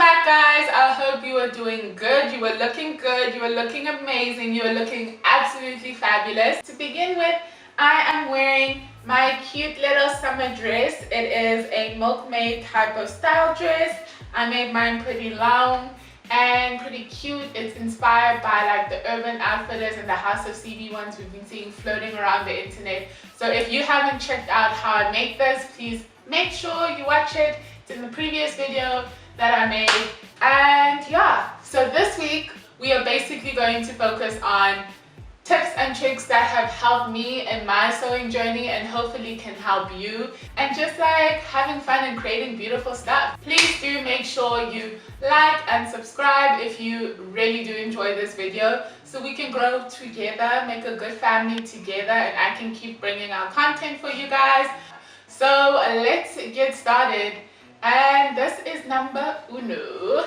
back, guys. I hope you are doing good. You are looking good. You are looking amazing. You are looking absolutely fabulous. To begin with, I am wearing my cute little summer dress. It is a milkmaid type of style dress. I made mine pretty long and pretty cute. It's inspired by like the Urban Outfitters and the House of CB ones we've been seeing floating around the internet. So if you haven't checked out how I make this, please make sure you watch it. It's in the previous video that I made. And yeah, so this week we are basically going to focus on tips and tricks that have helped me in my sewing journey and hopefully can help you, and just like having fun and creating beautiful stuff. Please do make sure you like and subscribe if you really do enjoy this video, so we can grow together, make a good family together, and I can keep bringing out content for you guys. So let's get started. And this is number uno.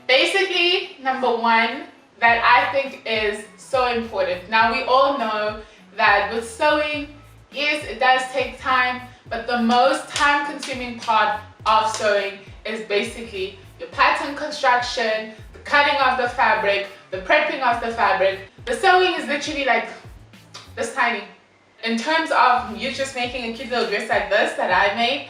Basically, number one that I think is so important. Now, we all know that with sewing, yes, it does take time, but the most time-consuming part of sewing is basically your pattern construction, the cutting of the fabric, the prepping of the fabric. The sewing is literally like this tiny. In terms of you just making a cute little dress like this that I made,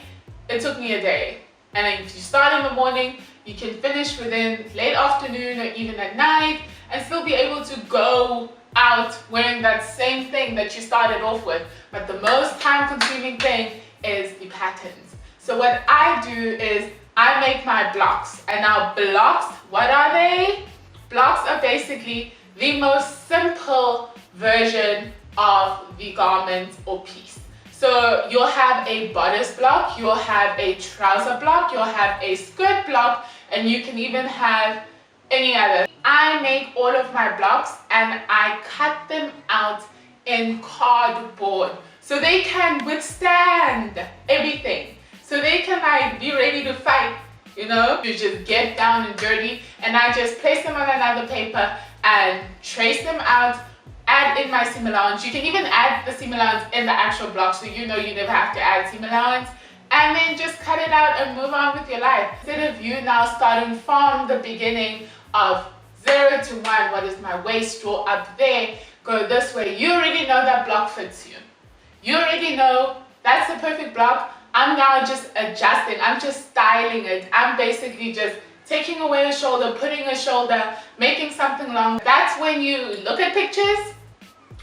it took me a day. And if you start in the morning, you can finish within late afternoon or even at night and still be able to go out wearing that same thing that you started off with. But the most time-consuming thing is the patterns. So what I do is I make my blocks. And now blocks, what are they? Blocks are basically the most simple version of the garment or piece. So you'll have a bodice block, you'll have a trouser block, you'll have a skirt block, and you can even have any other. I make all of my blocks and I cut them out in cardboard so they can withstand everything. So they can like be ready to fight, you know? You just get down and dirty, and I just place them on another paper and trace them out. Add in my seam allowance. You can even add the seam allowance in the actual block, so you know you never have to add seam allowance. And then just cut it out and move on with your life. Instead of you now starting from the beginning of 0 to 1, what is my waist, draw up there, go this way. You already know that block fits you. You already know that's the perfect block. I'm now just adjusting. I'm just styling it. I'm basically just taking away a shoulder, putting a shoulder, making something long. That's when you look at pictures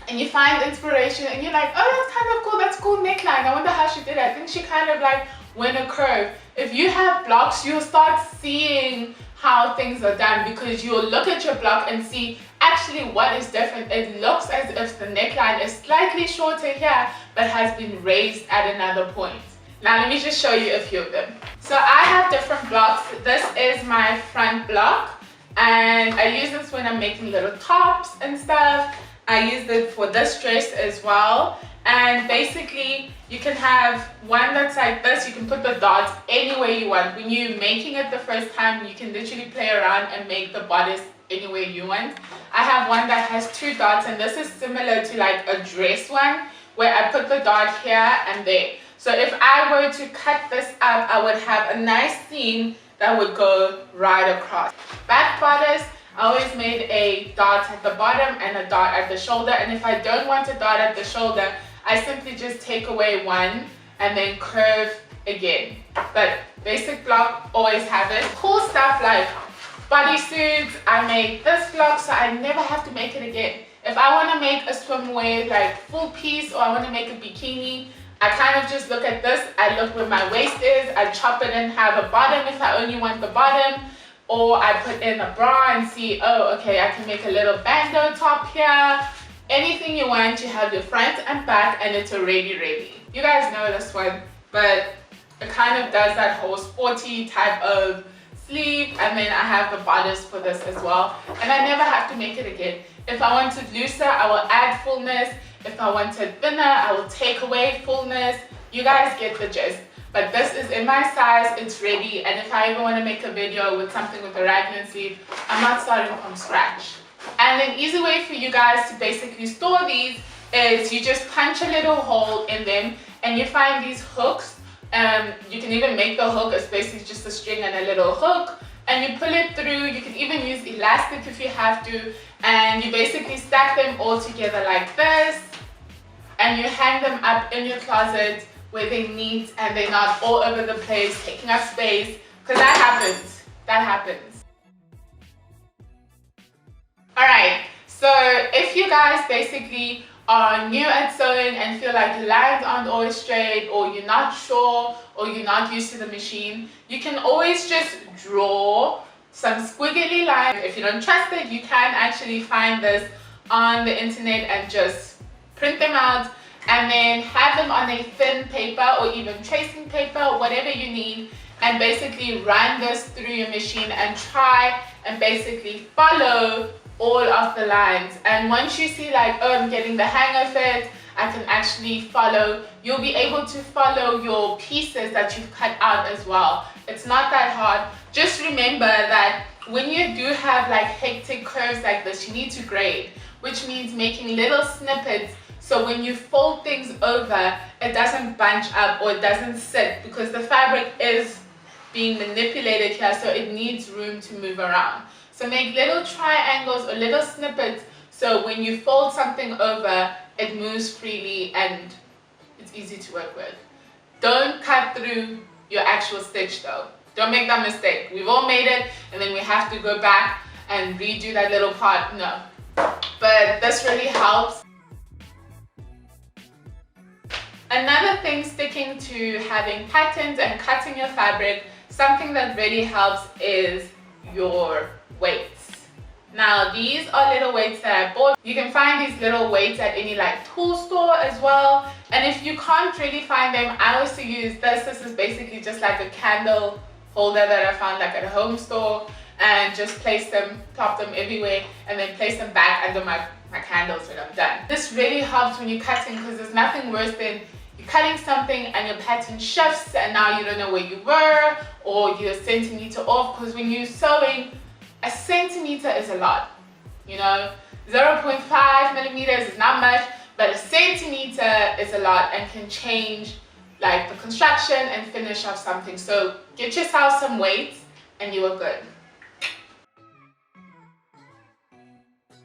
and you find inspiration and you're like, oh, that's kind of cool. That's a cool neckline. I wonder how she did it. I think she kind of like went a curve. If you have blocks, you'll start seeing how things are done, because you'll look at your block and see actually what is different. It looks as if the neckline is slightly shorter here, but has been raised at another point. Now let me just show you a few of them. So I have different blocks. This is my front block, and I use this when I'm making little tops and stuff. I use it for this dress as well. And basically you can have one that's like this. You can put the dots any way you want. When you're making it the first time, you can literally play around and make the bodice any way you want. I have one that has 2 dots, and this is similar to like a dress one where I put the dot here and there. So if I were to cut this up, I would have a nice seam that would go right across. Back bodice, I always made a dot at the bottom and a dot at the shoulder. And if I don't want a dot at the shoulder, I simply just take away one and then curve again. But basic block, always have it. Cool stuff like bodysuits. I made this block so I never have to make it again. If I want to make a swimwear like full piece, or I want to make a bikini, I kind of just look at this. I look where my waist is. I chop it and have a bottom if I only want the bottom. Or I put in a bra and see, oh, okay, I can make a little bandeau top here. Anything you want, you have your front and back, and it's already ready. You guys know this one, but it kind of does that whole sporty type of sleeve. And then I have the bodice for this as well. And I never have to make it again. If I want it looser, I will add fullness. If I want it thinner, I will take away fullness. You guys get the gist. But this is in my size, it's ready. And if I ever want to make a video with something with a raglan sleeve, I'm not starting from scratch. And an easy way for you guys to basically store these is you just punch a little hole in them, and you find these hooks. You can even make the hook, it's basically just a string and a little hook, and you pull it through. You can even use elastic if you have to, and you basically stack them all together like this, and you hang them up in your closet where they're neat and they're not all over the place taking up space, because that happens. Alright, so if you guys basically are new at sewing and feel like the lines aren't always straight, or you're not sure, or you're not used to the machine, you can always just draw some squiggly lines. If you don't trust it, you can actually find this on the internet and just print them out, and then have them on a thin paper or even tracing paper, whatever you need, and basically run this through your machine and try and basically follow all of the lines. And once you see like, oh, I'm getting the hang of it, I can actually follow, you'll be able to follow your pieces that you've cut out as well. It's not that hard. Just remember that when you do have like hectic curves like this, you need to grade, which means making little snippets, so when you fold things over, it doesn't bunch up or it doesn't sit, because the fabric is being manipulated here, so it needs room to move around. So make little triangles or little snippets, so when you fold something over, it moves freely and it's easy to work with. Don't cut through your actual stitch though. Don't make that mistake. We've all made it and then we have to go back and redo that little part. No. But this really helps. Another thing, sticking to having patterns and cutting your fabric, something that really helps is your weights. Now these are little weights that I bought. You can find these little weights at any like tool store as well, and if you can't really find them, I also use this. This is basically just like a candle holder that I found like at a home store, and just place them, plop them everywhere, and then place them back under my candles when I'm done. This really helps when you're cutting, because there's nothing worse than you're cutting something and your pattern shifts and now you don't know where you were, or you're a centimeter off, because when you're sewing, a centimeter is a lot, you know. 0.5 millimeters is not much, but a centimeter is a lot and can change like the construction and finish of something. So get yourself some weights and you are good.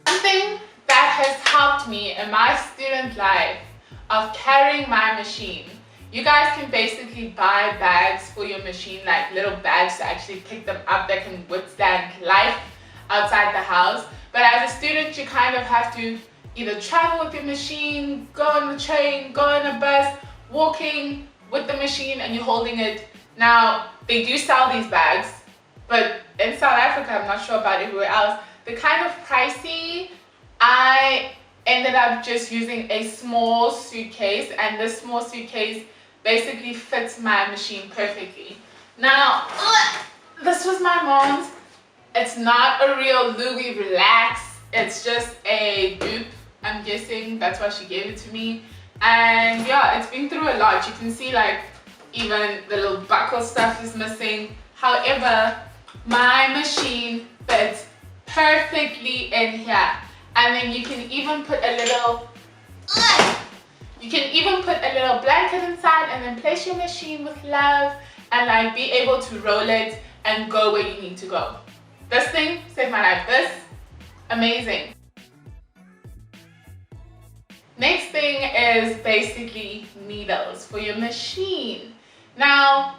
Something that has helped me in my student life of carrying my machine. You guys can basically buy bags for your machine, like little bags to actually pick them up that can withstand life outside the house. But as a student, you kind of have to either travel with your machine, go on the train, go on a bus, walking with the machine and you're holding it. Now, they do sell these bags, but in South Africa, I'm not sure about everywhere else, they're kind of pricey. I ended up just using a small suitcase, and this small suitcase basically fits my machine perfectly. Now, this was my mom's. It's not a real Louis Relax, it's just a dupe. I'm guessing that's why she gave it to me. And yeah, it's been through a lot. You can see like even the little buckle stuff is missing. However, my machine fits perfectly in here. And then you can even put a little blanket inside, and then place your machine with love and like be able to roll it and go where you need to go. This thing saved my life. This, amazing. Next thing is basically needles for your machine. Now,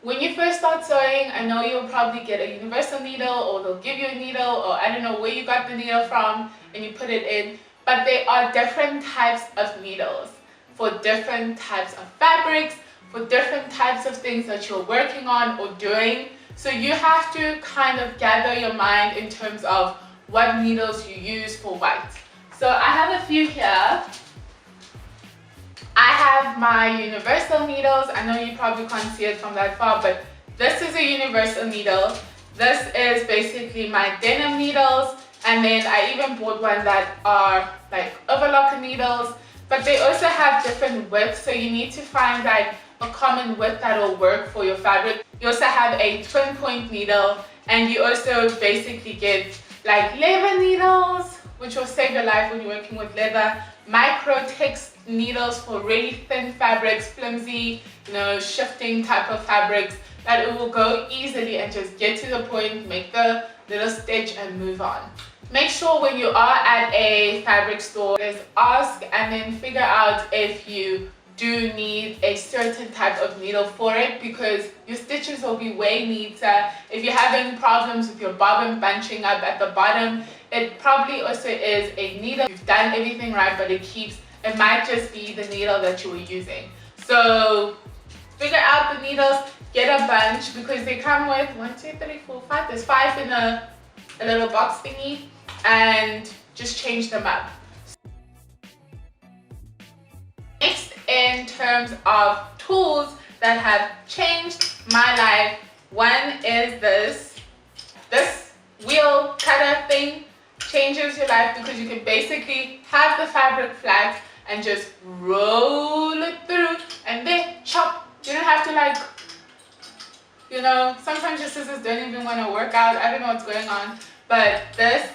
when you first start sewing, I know you'll probably get a universal needle, or they'll give you a needle, or I don't know where you got the needle from, and you put it in. But there are different types of needles for different types of fabrics, for different types of things that you're working on or doing. So you have to kind of gather your mind in terms of what needles you use for what. So I have a few here. I have my universal needles. I know you probably can't see it from that far, but this is a universal needle. This is basically my denim needles, and then I even bought one that are like overlocker needles, but they also have different widths, so you need to find like a common width that will work for your fabric. You also have a twin point needle, and you also basically get like leather needles, which will save your life when you're working with leather. micro text needles for really thin fabrics, flimsy, shifting type of fabrics, that it will go easily and just get to the point, make the little stitch and move on. Make sure when you are at a fabric store, just ask and then figure out if you do need a certain type of needle for it, because your stitches will be way neater. If you're having problems with your bobbin bunching up at the bottom, it probably also is a needle. You've done everything right, but it might just be the needle that you were using. So figure out the needles, get a bunch, because they come with 1, 2, 3, 4, 5. There's 5 in a little box thingy, and just change them up. Next, in terms of tools that have changed my life, one is this wheel cutter thing. Changes your life because you can basically have the fabric flat and just roll it through and then chop. You don't have to sometimes your scissors don't even want to work out. I don't know what's going on, but this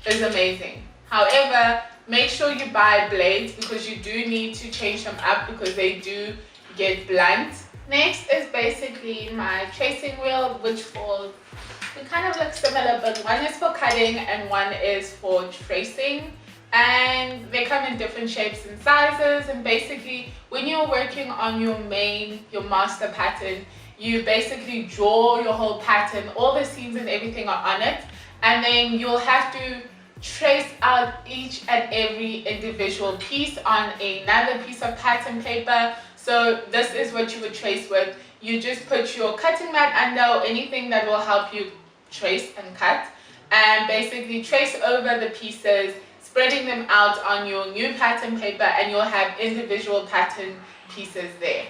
is amazing. However, make sure you buy blades because you do need to change them up because they do get blunt. Next is basically my tracing wheel, which they kind of look similar, but one is for cutting and one is for tracing, and they come in different shapes and sizes. And basically when you're working on your master pattern, you basically draw your whole pattern, all the seams and everything are on it, and then you'll have to trace out each and every individual piece on another piece of pattern paper. So this is what you would trace with. You just put your cutting mat under, or anything that will help you trace and cut, and basically trace over the pieces, spreading them out on your new pattern paper, and you'll have individual pattern pieces there.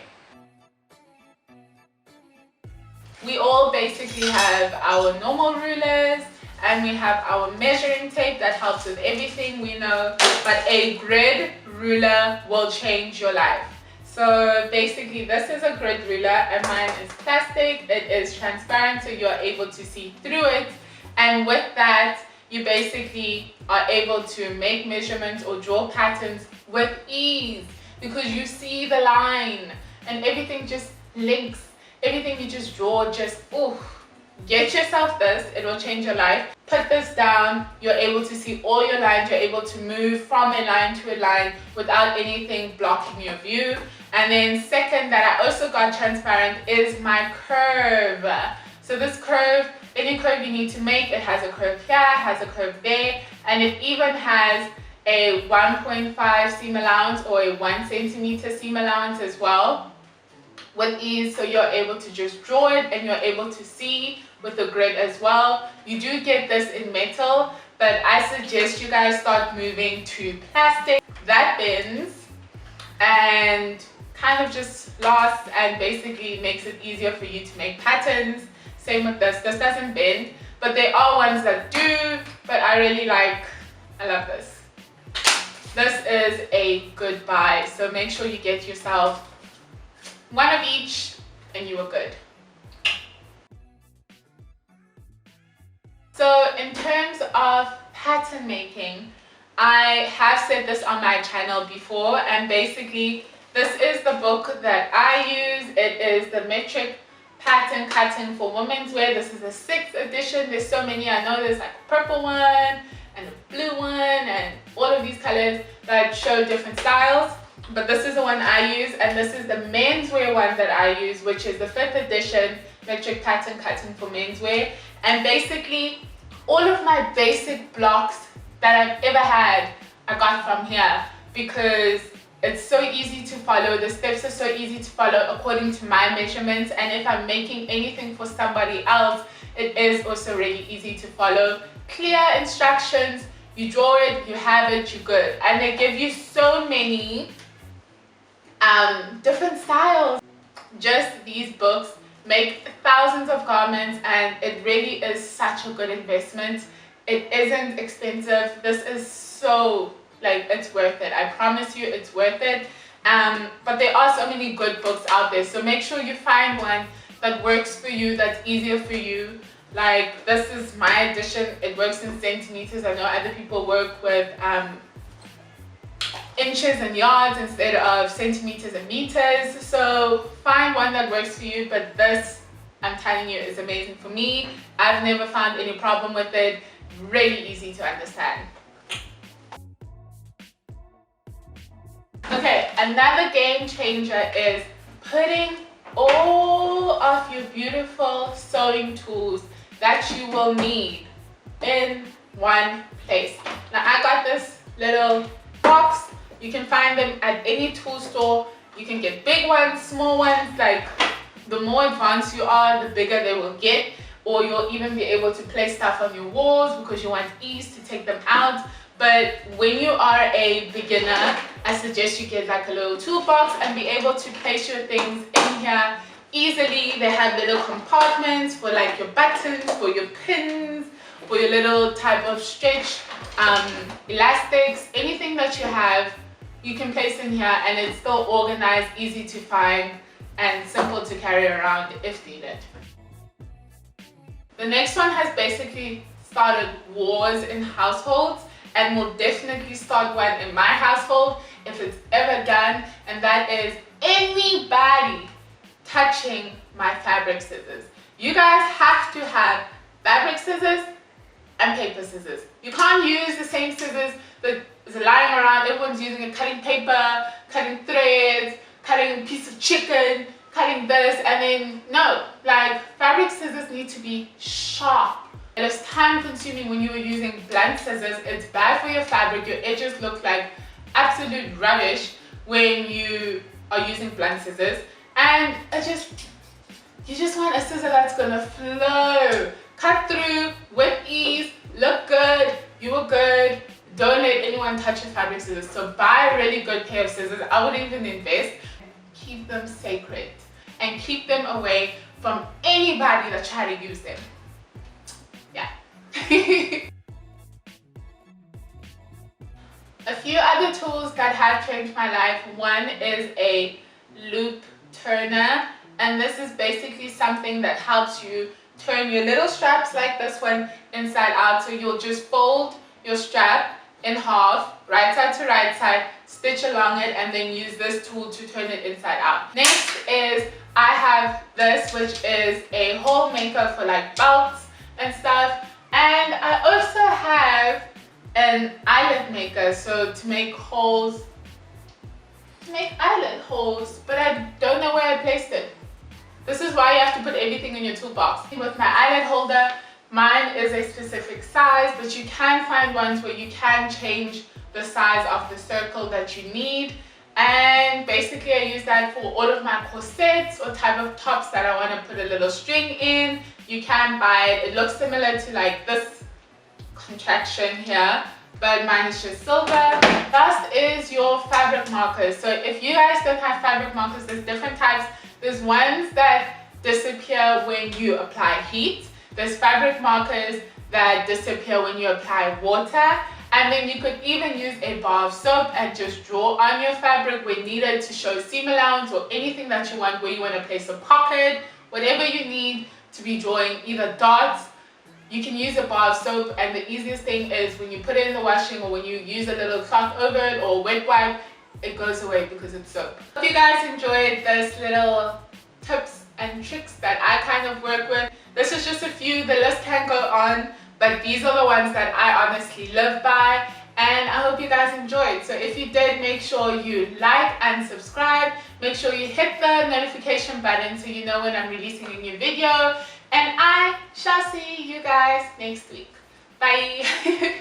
We all basically have our normal rulers, and we have our measuring tape that helps with everything we know, but a grid ruler will change your life. So basically this is a grid ruler, and mine is plastic. It is transparent, so you're able to see through it, and with that you basically are able to make measurements or draw patterns with ease, because you see the line and everything just links. Everything you just draw, get yourself this, it will change your life. Put this down, you're able to see all your lines, you're able to move from a line to a line without anything blocking your view. And then second, that I also got transparent, is my curve. So this curve, any curve you need to make, it has a curve here, it has a curve there, and it even has a 1.5 seam allowance or a 1 centimeter seam allowance as well, with ease. So you're able to just draw it, and you're able to see with the grid as well. You do get this in metal, but I suggest you guys start moving to plastic. That bends and kind of just lasts and basically makes it easier for you to make patterns. Same with this. This doesn't bend, but there are ones that do, but I love this. This is a good buy, so make sure you get yourself one of each and you are good. So in terms of pattern making, I have said this on my channel before, and basically this is the book that I use. It is the Metric Pattern Cutting for Women's Wear. This is the 6th edition. There's so many. I know there's like a purple one and a blue one and all of these colors that show different styles, but this is the one I use, and this is the menswear one that I use, which is the 5th edition Metric Pattern Cutting for Menswear. And basically all of my basic blocks that I've ever had I got from here, because it's so easy to follow. The steps are so easy to follow according to my measurements, and if I'm making anything for somebody else, it is also really easy to follow. Clear instructions, you draw it, you have it, you're good. And they give you so many different styles. Just these books make thousands of garments, and it really is such a good investment. It isn't expensive. This is so, it's worth it. I promise you it's worth it. But there are so many good books out there, so make sure you find one that works for you, that's easier for you. Like, this is my edition. It works in centimeters. I know other people work with inches and yards instead of centimeters and meters. So find one that works for you, but this, I'm telling you, is amazing for me. I've never found any problem with it. Really easy to understand. Okay, another game changer is putting all of your beautiful sewing tools that you will need in one place. Now I got this little box. You can find them at any tool store. You can get big ones, small ones. Like, the more advanced you are, the bigger they will get, or you'll even be able to place stuff on your walls because you want ease to take them out. But when you are a beginner, I suggest you get like a little toolbox and be able to place your things in here easily. They have little compartments for like your buttons, for your pins, for your little type of stretch elastics, anything that you have, you can place in here, and it's still organized, easy to find, and simple to carry around if needed. The next one has basically started wars in households, and will definitely start one in my household if it's ever done, and that is anybody touching my fabric scissors. You guys have to have fabric scissors and paper scissors. You can't use the same scissors that is lying around. Everyone's using it, cutting paper, cutting threads, cutting a piece of chicken, cutting this, and then no, like fabric scissors need to be sharp. It is time consuming when you are using blunt scissors. It's bad for your fabric. Your edges look like absolute rubbish when you are using blunt scissors, and you just want a scissor that's gonna flow, cut through with ease, look good, you are good. Don't let anyone touch your fabric scissors. So buy a really good pair of scissors. I would even invest. Keep them sacred and keep them away from anybody that try to use them. Yeah. A few other tools that have changed my life. One is a loop turner, and this is basically something that helps you turn your little straps like this one inside out. So you'll just fold your strap in half, right side to right side, stitch along it, and then use this tool to turn it inside out. Next is I have this, which is a hole maker for like belts and stuff, and I also have an eyelet maker, so to make holes, to make eyelet holes, but I don't know where I placed it. This is why you have to put everything in your toolbox. With my eyelet holder, mine is a specific size, but you can find ones where you can change the size of the circle that you need. And basically I use that for all of my corsets or type of tops that I want to put a little string in. You can buy it. It looks similar to like this contraction here, but mine is just silver. Last is your fabric markers. So if you guys don't have fabric markers, there's different types. There's ones that disappear when you apply heat. There's fabric markers that disappear when you apply water. And then you could even use a bar of soap and just draw on your fabric when needed to show seam allowance or anything that you want, where you want to place a pocket, whatever you need to be drawing, either dots. You can use a bar of soap, and the easiest thing is when you put it in the washing or when you use a little cloth over it or wet wipe, it goes away because it's soap. Hope you guys enjoyed this little tips and tricks that I kind of work with. This is just a few, the list can go on, but these are the ones that I honestly live by, and I hope you guys enjoyed. So if you did, make sure you like and subscribe. Make sure you hit the notification button so you know when I'm releasing a new video, and I shall see you guys next week. Bye.